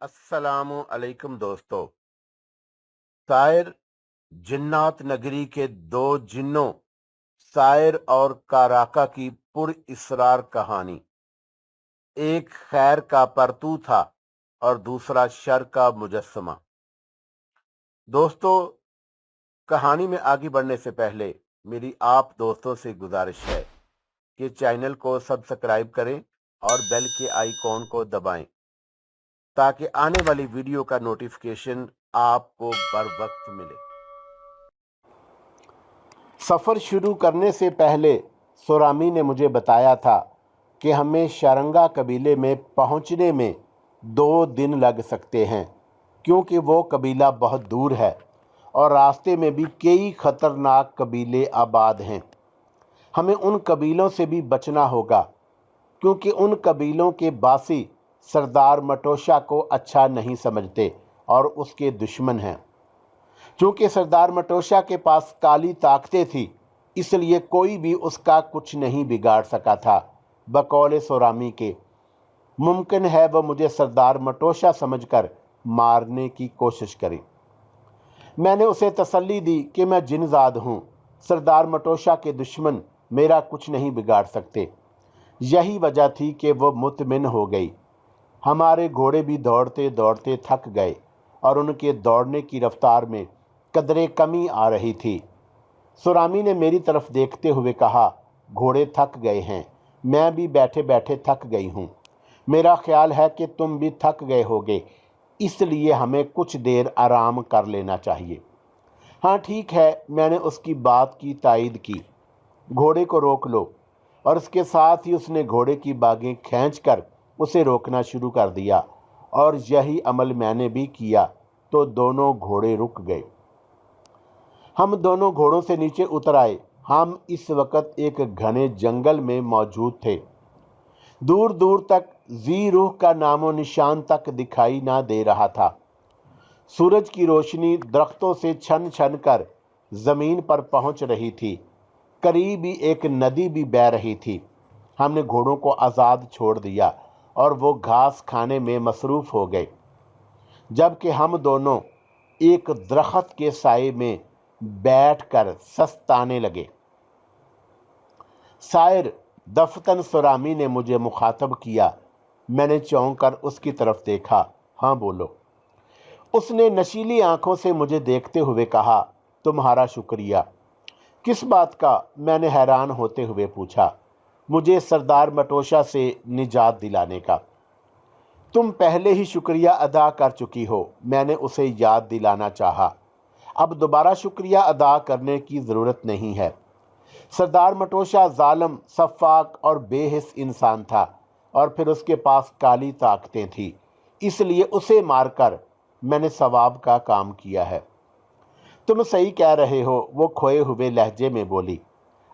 अस्सलाम अलैकुम दोस्तों। शायर जिन्नात नगरी के दो जिन्नों शायर और काराका की पुर इसरार कहानी। एक खैर का परतू था और दूसरा शर का मुजस्समा। दोस्तों, कहानी में आगे बढ़ने से पहले मेरी आप दोस्तों से गुजारिश है कि चैनल को सब्सक्राइब करें और बेल के आइकॉन को दबाएं ताकि आने वाली वीडियो का नोटिफिकेशन आपको बर वक्त मिले। सफ़र शुरू करने से पहले सोरामी ने मुझे बताया था कि हमें शारंगा कबीले में पहुंचने में 2 दिन लग सकते हैं, क्योंकि वो कबीला बहुत दूर है और रास्ते में भी कई ख़तरनाक कबीले आबाद हैं। हमें उन कबीलों से भी बचना होगा, क्योंकि उन कबीलों के बासी सरदार मटोशा को अच्छा नहीं समझते और उसके दुश्मन हैं। चूँकि सरदार मटोशा के पास काली ताकतें थी, इसलिए कोई भी उसका कुछ नहीं बिगाड़ सका था। बकौल सोरामी के मुमकिन है वह मुझे सरदार मटोशा समझकर मारने की कोशिश करे। मैंने उसे तसल्ली दी कि मैं जिनजाद हूँ, सरदार मटोशा के दुश्मन मेरा कुछ नहीं बिगाड़ सकते। यही वजह थी कि वह मुतमिन हो गई। हमारे घोड़े भी दौड़ते दौड़ते थक गए और उनके दौड़ने की रफ्तार में कदरे कमी आ रही थी। सुरामी ने मेरी तरफ देखते हुए कहा, घोड़े थक गए हैं, मैं भी बैठे बैठे थक गई हूँ। मेरा ख्याल है कि तुम भी थक गए होगे, इसलिए हमें कुछ देर आराम कर लेना चाहिए। हाँ ठीक है, मैंने उसकी बात की तायीद की। घोड़े को रोक लो। और इसके साथ ही उसने घोड़े की बागें खींचकर उसे रोकना शुरू कर दिया और यही अमल मैंने भी किया, तो दोनों घोड़े रुक गए। हम दोनों घोड़ों से नीचे उतर आए। हम इस वक्त एक घने जंगल में मौजूद थे। दूर दूर तक जी रूह का नामो निशान तक दिखाई ना दे रहा था। सूरज की रोशनी दरख्तों से छन छन कर जमीन पर पहुंच रही थी। करीब ही एक नदी भी बह रही थी। हमने घोड़ों को आज़ाद छोड़ दिया और वो घास खाने में मसरूफ़ हो गए, जबकि हम दोनों एक दरख्त के साए में बैठकर सस्ताने लगे। शायर दफ्तन सुरामी ने मुझे मुखातब किया। मैंने चौंक कर उसकी तरफ देखा। हाँ बोलो। उसने नशीली आंखों से मुझे देखते हुए कहा, तुम्हारा शुक्रिया। किस बात का? मैंने हैरान होते हुए पूछा। मुझे सरदार मटोशा से निजात दिलाने का। तुम पहले ही शुक्रिया अदा कर चुकी हो, मैंने उसे याद दिलाना चाहा। अब दोबारा शुक्रिया अदा करने की ज़रूरत नहीं है। सरदार मटोशा जालिम, सफाक और बेहिस इंसान था और फिर उसके पास काली ताकतें थी, इसलिए उसे मारकर मैंने सवाब का काम किया है। तुम सही कह रहे हो, वो खोए हुए लहजे में बोली।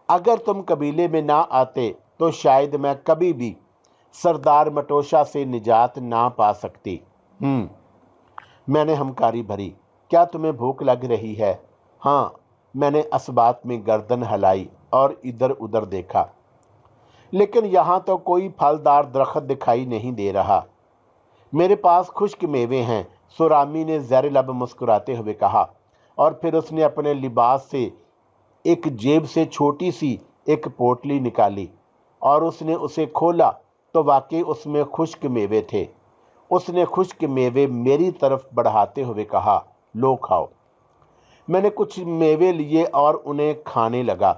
अगर तुम कबीले में ना आते तो शायद मैं कभी भी सरदार मटोशा से निजात ना पा सकती। मैंने हमकारी भरी। क्या तुम्हें भूख लग रही है? हाँ। मैंने असबात में गर्दन हिलाई और इधर उधर देखा, लेकिन यहाँ तो कोई फलदार दरख्त दिखाई नहीं दे रहा। मेरे पास खुश्क मेवे हैं, सुरामी ने ज़ेर लब मुस्कुराते हुए कहा, और फिर उसने अपने लिबास से एक जेब से छोटी सी एक पोटली निकाली और उसने उसे खोला तो वाकई उसमें खुश्क मेवे थे। उसने खुश्क मेवे मेरी तरफ बढ़ाते हुए कहा, लो खाओ। मैंने कुछ मेवे लिए और उन्हें खाने लगा।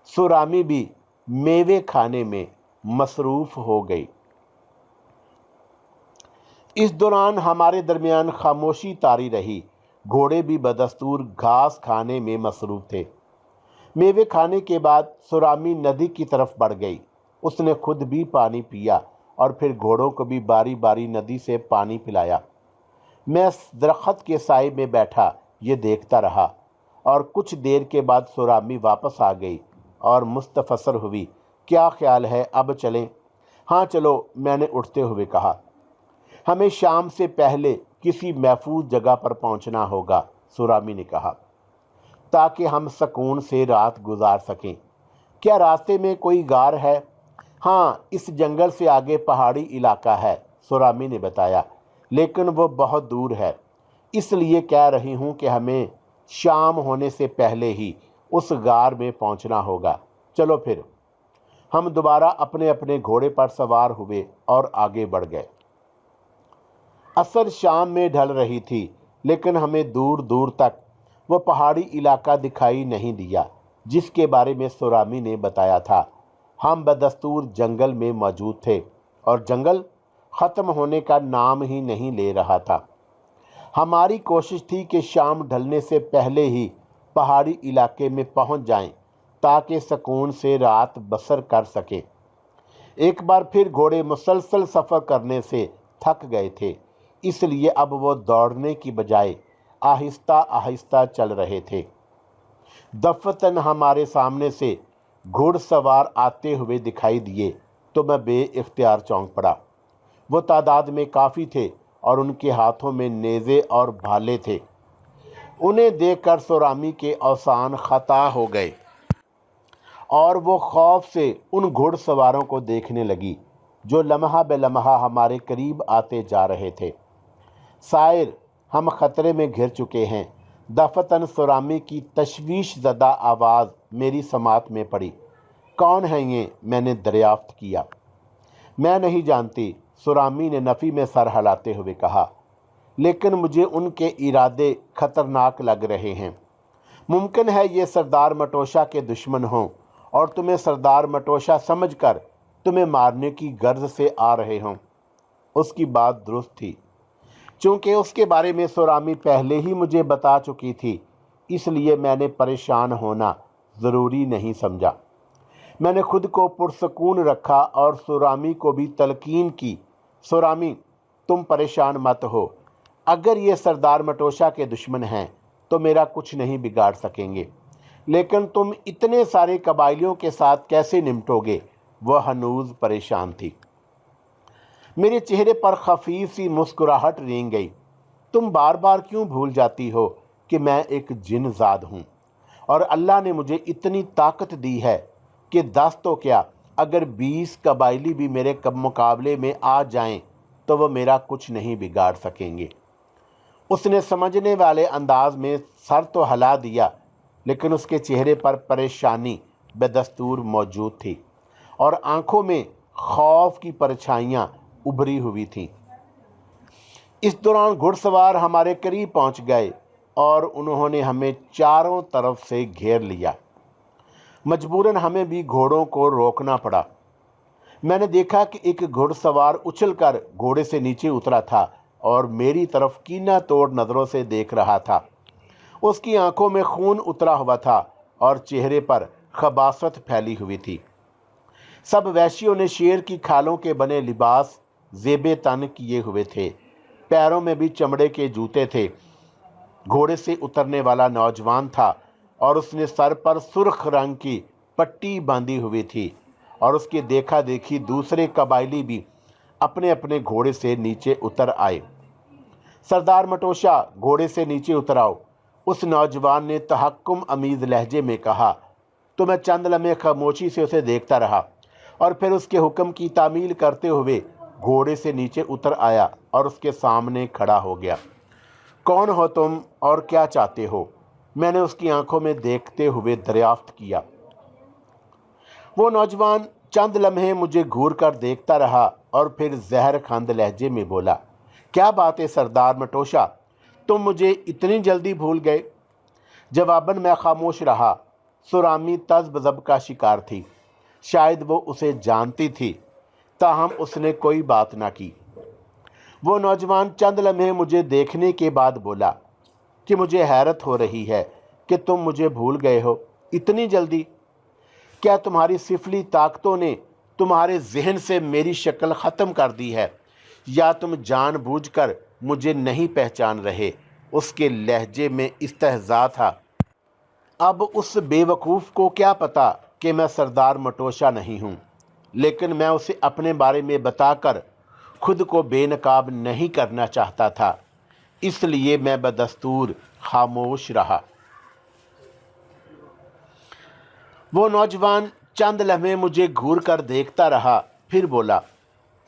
सुरामी भी मेवे खाने में मसरूफ़ हो गई। इस दौरान हमारे दरमियान खामोशी तारी रही। घोड़े भी बदस्तूर घास खाने में मसरूफ़ थे। मेवे खाने के बाद सुरामी नदी की तरफ बढ़ गई। उसने खुद भी पानी पिया और फिर घोड़ों को भी बारी बारी नदी से पानी पिलाया। मैं दरख्त के साए में बैठा ये देखता रहा और कुछ देर के बाद सुरामी वापस आ गई और मुस्तफसर हुई। क्या ख्याल है, अब चलें? हाँ चलो, मैंने उठते हुए कहा। हमें शाम से पहले किसी महफूज जगह पर पहुंचना होगा, सुरामी ने कहा, ताकि हम सुकून से रात गुजार सकें। क्या रास्ते में कोई गार है? हाँ, इस जंगल से आगे पहाड़ी इलाका है, सुरामी ने बताया। लेकिन वो बहुत दूर है, इसलिए कह रही हूँ कि हमें शाम होने से पहले ही उस गार में पहुँचना होगा। चलो फिर। हम दोबारा अपने अपने घोड़े पर सवार हुए और आगे बढ़ गए। असर शाम में ढल रही थी, लेकिन हमें दूर दूर तक वो पहाड़ी इलाका दिखाई नहीं दिया जिसके बारे में सुरामी ने बताया था। हम बदस्तूर जंगल में मौजूद थे और जंगल ख़त्म होने का नाम ही नहीं ले रहा था। हमारी कोशिश थी कि शाम ढलने से पहले ही पहाड़ी इलाके में पहुंच जाएं, ताकि सुकून से रात बसर कर सकें। एक बार फिर घोड़े मुसलसल सफ़र करने से थक गए थे, इसलिए अब वो दौड़ने की बजाय आहिस्ता आहिस्ता चल रहे थे। दफ़तन हमारे सामने से घुड़सवार आते हुए दिखाई दिए तो मैं बेइख्तियार चौंक पड़ा। वो तादाद में काफ़ी थे और उनके हाथों में नेज़े और भाले थे। उन्हें देखकर सुरामी के औसान खता हो गए और वो खौफ से उन घुड़सवारों को देखने लगी जो लम्हा बेलम्हा हमारे करीब आते जा रहे थे। सायर, हम खतरे में घिर चुके हैं। दफ़तन सुरामी की तशवीश ज़दा आवाज़ मेरी समात में पड़ी। कौन है ये? मैंने दरियाफ्त किया। मैं नहीं जानती, सुरामी ने नफ़ी में सर हिलाते हुए कहा, लेकिन मुझे उनके इरादे खतरनाक लग रहे हैं। मुमकिन है ये सरदार मटोशा के दुश्मन हों और तुम्हें सरदार मटोशा समझकर तुम्हें मारने की गर्ज से आ रहे हों। उसकी बात दुरुस्त थी। चूँकि उसके बारे में सुरामी पहले ही मुझे बता चुकी थी, इसलिए मैंने परेशान होना ज़रूरी नहीं समझा। मैंने खुद को पुरसकून रखा और सुरामी को भी तलकीन की, सुरामी, तुम परेशान मत हो। अगर ये सरदार मटोशा के दुश्मन हैं तो मेरा कुछ नहीं बिगाड़ सकेंगे, लेकिन तुम इतने सारे कबाइलियों के साथ कैसे निपटोगे? वह हनूज परेशान थी। मेरे चेहरे पर खफीफ सी मुस्कुराहट रेंग गई। तुम बार बार क्यों भूल जाती हो कि मैं एक जिन्नज़ाद हूँ और अल्लाह ने मुझे इतनी ताकत दी है कि 10 तो क्या, अगर 20 कबाइली भी मेरे मुकाबले में आ जाएं तो वो मेरा कुछ नहीं बिगाड़ सकेंगे। उसने समझने वाले अंदाज में सर तो हिला दिया, लेकिन उसके चेहरे पर परेशानी बेदस्तूर मौजूद थी और आंखों में खौफ की परछाइयाँ उभरी हुई थीं। इस दौरान घुड़सवार हमारे करीब पहुंच गए और उन्होंने हमें चारों तरफ से घेर लिया। मजबूरन हमें भी घोड़ों को रोकना पड़ा। मैंने देखा कि एक घुड़सवार उछलकर घोड़े से नीचे उतरा था और मेरी तरफ कीना तोड़ नज़रों से देख रहा था। उसकी आंखों में खून उतरा हुआ था और चेहरे पर खबासत फैली हुई थी। सब वैश्यों ने शेर की खालों के बने लिबास ज़ेबे तन किए हुए थे। पैरों में भी चमड़े के जूते थे। घोड़े से उतरने वाला नौजवान था और उसने सर पर सुर्ख रंग की पट्टी बांधी हुई थी और उसकी देखा देखी दूसरे कबाइली भी अपने अपने घोड़े से नीचे उतर आए। सरदार मटोशा, घोड़े से नीचे उतर आओ, उस नौजवान ने तहक्कुम अमीज़ लहजे में कहा। तो मैं चंद लम्हे खामोशी से उसे देखता रहा और फिर उसके हुक्म की तामील करते हुए घोड़े से नीचे उतर आया और उसके सामने खड़ा हो गया। कौन हो तुम और क्या चाहते हो? मैंने उसकी आंखों में देखते हुए दरियाफ्त किया। वो नौजवान चंद लम्हे मुझे घूर कर देखता रहा और फिर जहर खंद लहजे में बोला, क्या बात है सरदार मटोशा, तुम मुझे इतनी जल्दी भूल गए? जवाबन मैं खामोश रहा। सुरामी तज़्ब-ज़ब का शिकार थी। शायद वो उसे जानती थी, ताहम उसने कोई बात ना की। वो नौजवान चंद लम्हे मुझे देखने के बाद बोला कि मुझे हैरत हो रही है कि तुम मुझे भूल गए हो इतनी जल्दी। क्या तुम्हारी सिफली ताकतों ने तुम्हारे जहन से मेरी शक्ल ख़त्म कर दी है, या तुम जानबूझकर मुझे नहीं पहचान रहे? उसके लहजे में इस्तेहज़ा था। अब उस बेवकूफ़ को क्या पता कि मैं सरदार मटोशा नहीं हूँ, लेकिन मैं उसे अपने बारे में बताकर खुद को बेनकाब नहीं करना चाहता था, इसलिए मैं बदस्तूर खामोश रहा। वो नौजवान चंद लम्हे मुझे घूर कर देखता रहा, फिर बोला,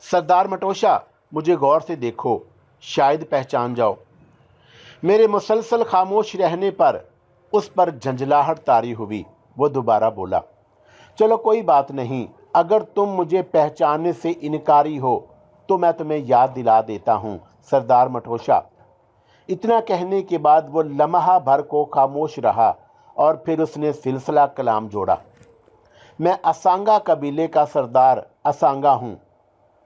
सरदार मटोशा, मुझे गौर से देखो। शायद पहचान जाओ। मेरे मुसलसल खामोश रहने पर उस पर झंझलाहट तारी हुई। वो दोबारा बोला, चलो कोई बात नहीं, अगर तुम मुझे पहचानने से इनकारी हो तो मैं तुम्हें याद दिला देता हूँ, सरदार मटोशा। इतना कहने के बाद वो लम्हा भर को खामोश रहा और फिर उसने सिलसिला कलाम जोड़ा। मैं असांगा कबीले का सरदार असांगा हूँ,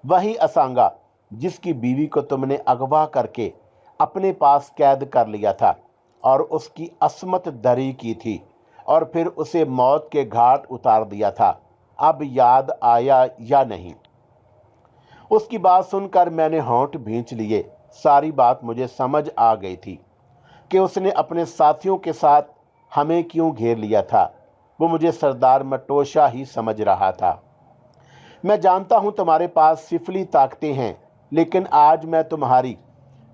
वही असांगा जिसकी बीवी को तुमने अगवा करके अपने पास कैद कर लिया था और उसकी असमत दरी की थी और फिर उसे मौत के घाट उतार दिया था। अब याद आया या नहीं? उसकी बात सुनकर मैंने होंठ भींच लिए। सारी बात मुझे समझ आ गई थी कि उसने अपने साथियों के साथ हमें क्यों घेर लिया था। वो मुझे सरदार मटोशा ही समझ रहा था। मैं जानता हूँ तुम्हारे पास सिफली ताकतें हैं, लेकिन आज मैं तुम्हारी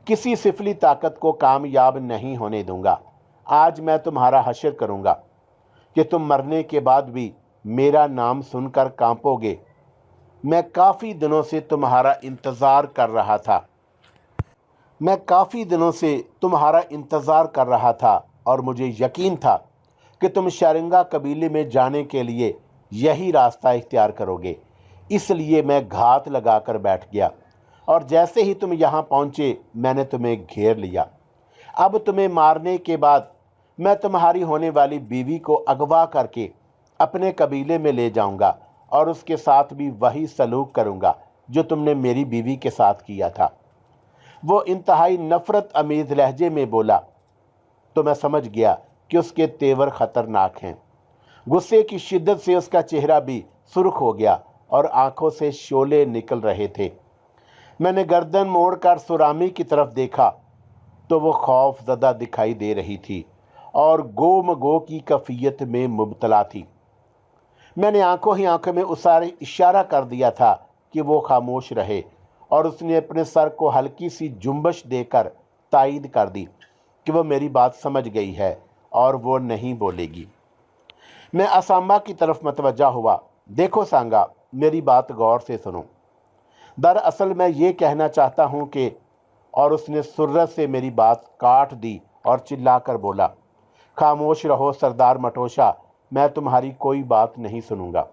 किसी सिफली ताकत को कामयाब नहीं होने दूंगा। आज मैं तुम्हारा हश्र करूंगा कि तुम मरने के बाद भी मेरा नाम सुनकर कांपोगे। मैं काफ़ी दिनों से तुम्हारा इंतज़ार कर रहा था और मुझे यकीन था कि तुम शारंगा कबीले में जाने के लिए यही रास्ता इख्तियार करोगे। इसलिए मैं घात लगाकर बैठ गया और जैसे ही तुम यहाँ पहुँचे मैंने तुम्हें घेर लिया। अब तुम्हें मारने के बाद मैं तुम्हारी होने वाली बीवी को अगवा करके अपने कबीले में ले जाऊंगा और उसके साथ भी वही सलूक करूंगा जो तुमने मेरी बीवी के साथ किया था। वो इंतहाई नफरत अमीज लहजे में बोला तो मैं समझ गया कि उसके तेवर खतरनाक हैं। गुस्से की शिद्दत से उसका चेहरा भी सुर्ख हो गया और आंखों से शोले निकल रहे थे। मैंने गर्दन मोड़कर सुरामी की तरफ देखा तो वो खौफजदा दिखाई दे रही थी और गोमगो की कफियत में मुब्तला थी। मैंने आंखों ही आंखों में उसे इशारा कर दिया था कि वो खामोश रहे और उसने अपने सर को हल्की सी जुम्बश देकर तायीद कर दी कि वो मेरी बात समझ गई है और वो नहीं बोलेगी। मैं असांबा की तरफ मतवज्जा हुआ। देखो सांगा, मेरी बात गौर से सुनो। दरअसल मैं ये कहना चाहता हूँ कि, और उसने सुर्रत से मेरी बात काट दी और चिल्लाकर बोला, खामोश रहो सरदार मटोशा, मैं तुम्हारी कोई बात नहीं सुनूंगा।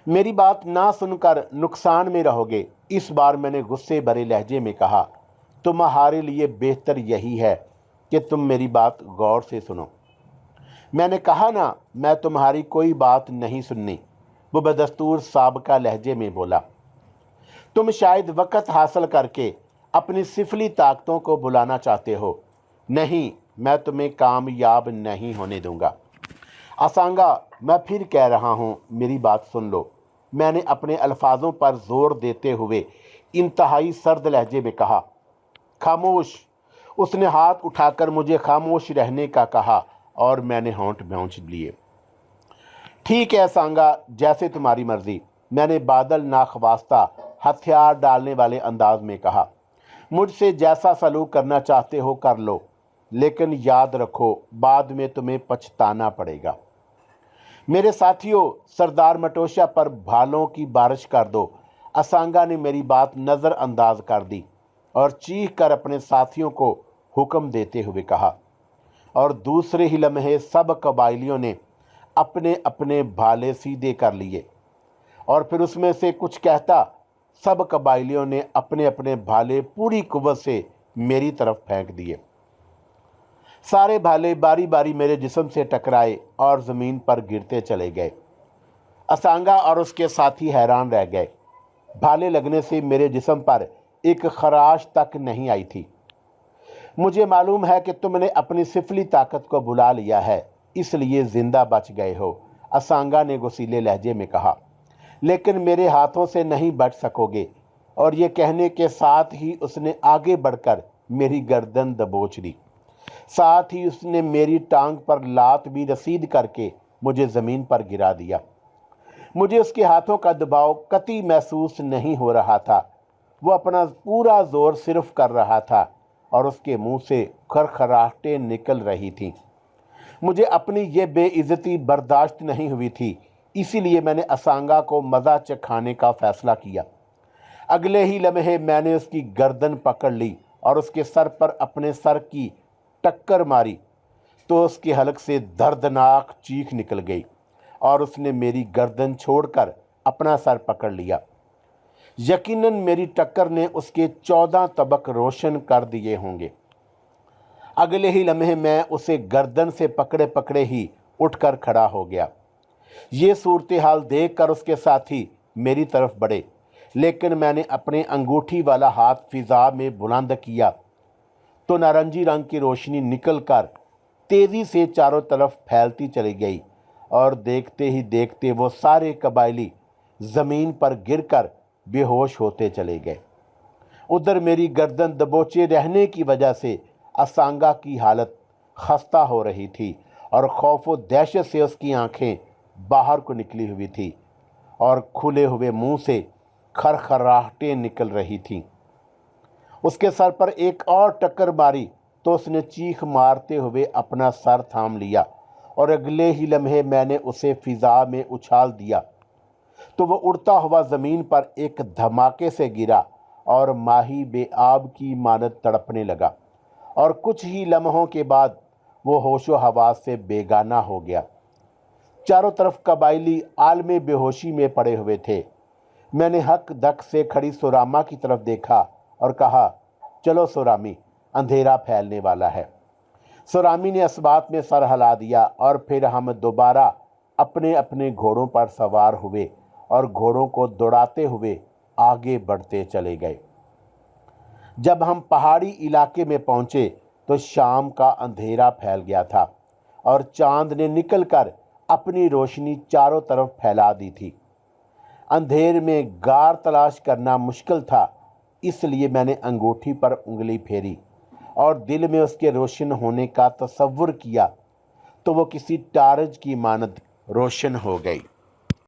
मेरी बात ना सुनकर नुकसान में रहोगे। इस बार मैंने गुस्से भरे लहजे में कहा, तुम्हारे लिए बेहतर यही है कि तुम मेरी बात गौर से सुनो। मैंने कहा ना, मैं तुम्हारी कोई बात नहीं सुननी। वो बदस्तूर साबका लहजे में बोला, तुम शायद वक़्त हासिल करके अपनी सिफली ताकतों को बुलाना चाहते हो। नहीं, मैं तुम्हें कामयाब नहीं होने दूंगा। असांगा, मैं फिर कह रहा हूँ, मेरी बात सुन लो। मैंने अपने अल्फाजों पर जोर देते हुए इंतहाई सर्द लहजे में कहा। खामोश। उसने हाथ उठाकर मुझे खामोश रहने का कहा और मैंने होंठ भौंच लिए। ठीक है असांगा, जैसे तुम्हारी मर्जी, मैंने बादल नाखवास्ता हथियार डालने वाले अंदाज में कहा। मुझसे जैसा सलूक करना चाहते हो कर लो, लेकिन याद रखो बाद में तुम्हें पछताना पड़ेगा। मेरे साथियों, सरदार मटोशा पर भालों की बारिश कर दो। असांगा ने मेरी बात नज़रअंदाज कर दी और चीख कर अपने साथियों को हुक्म देते हुए कहा, और दूसरे ही लम्हे सब कबाइलियों ने अपने अपने भाले सीधे कर लिए और फिर उसमें से कुछ कहता सब कबाइलियों ने अपने अपने भाले पूरी कुव्वत से मेरी तरफ फेंक दिए। सारे भाले बारी बारी मेरे जिस्म से टकराए और ज़मीन पर गिरते चले गए। असांगा और उसके साथी हैरान रह गए। भाले लगने से मेरे जिस्म पर एक खराश तक नहीं आई थी। मुझे मालूम है कि तुमने अपनी सिफली ताकत को बुला लिया है, इसलिए ज़िंदा बच गए हो, असांगा ने गुस्सीले लहजे में कहा, लेकिन मेरे हाथों से नहीं बच सकोगे। और ये कहने के साथ ही उसने आगे बढ़कर मेरी गर्दन दबोच ली। साथ ही उसने मेरी टांग पर लात भी रसीद करके मुझे ज़मीन पर गिरा दिया। मुझे उसके हाथों का दबाव कतई महसूस नहीं हो रहा था। वो अपना पूरा जोर सिर्फ कर रहा था और उसके मुंह से खरखराहटें निकल रही थीं। मुझे अपनी ये बेइज्जती बर्दाश्त नहीं हुई थी, इसीलिए मैंने असांगा को मज़ा चखाने का फ़ैसला किया। अगले ही लम्हे मैंने उसकी गर्दन पकड़ ली और उसके सर पर अपने सर की टक्कर मारी तो उसके हलक से दर्दनाक चीख निकल गई और उसने मेरी गर्दन छोड़कर अपना सर पकड़ लिया। यकीनन मेरी टक्कर ने उसके 14 तबक रोशन कर दिए होंगे। अगले ही लम्हे मैं उसे गर्दन से पकड़े पकड़े ही उठकर खड़ा हो गया। ये सूरत हाल देखकर उसके साथी मेरी तरफ बढ़े, लेकिन मैंने अपने अंगूठी वाला हाथ फिजा में बुलंद किया तो नारंगी रंग की रोशनी निकलकर तेज़ी से चारों तरफ फैलती चली गई और देखते ही देखते वो सारे कबायली ज़मीन पर गिरकर बेहोश होते चले गए। उधर मेरी गर्दन दबोचे रहने की वजह से असांगा की हालत खस्ता हो रही थी और खौफ व दहशत से उसकी आंखें बाहर को निकली हुई थी और खुले हुए मुंह से खरखराहटें निकल रही थीं। उसके सर पर एक और टक्कर मारी तो उसने चीख मारते हुए अपना सर थाम लिया और अगले ही लम्हे मैंने उसे फिजा में उछाल दिया तो वह उड़ता हुआ ज़मीन पर एक धमाके से गिरा और माही बेआब की मानद तड़पने लगा और कुछ ही लम्हों के बाद वो होशो हवास से बेगाना हो गया। चारों तरफ कबायली आलमे बेहोशी में पड़े हुए थे। मैंने हक धक से खड़ी सुरामा की तरफ देखा और कहा, चलो सुरामी, अंधेरा फैलने वाला है। सुरामी ने इस बात में सर हिला दिया और फिर हम दोबारा अपने अपने घोड़ों पर सवार हुए और घोड़ों को दौड़ाते हुए आगे बढ़ते चले गए। जब हम पहाड़ी इलाके में पहुंचे तो शाम का अंधेरा फैल गया था और चांद ने निकलकर अपनी रोशनी चारों तरफ फैला दी थी। अंधेर में गार तलाश करना मुश्किल था, इसलिए मैंने अंगूठी पर उंगली फेरी और दिल में उसके रोशन होने का तसव्वुर किया तो वो किसी टारज की मानद रोशन हो गई।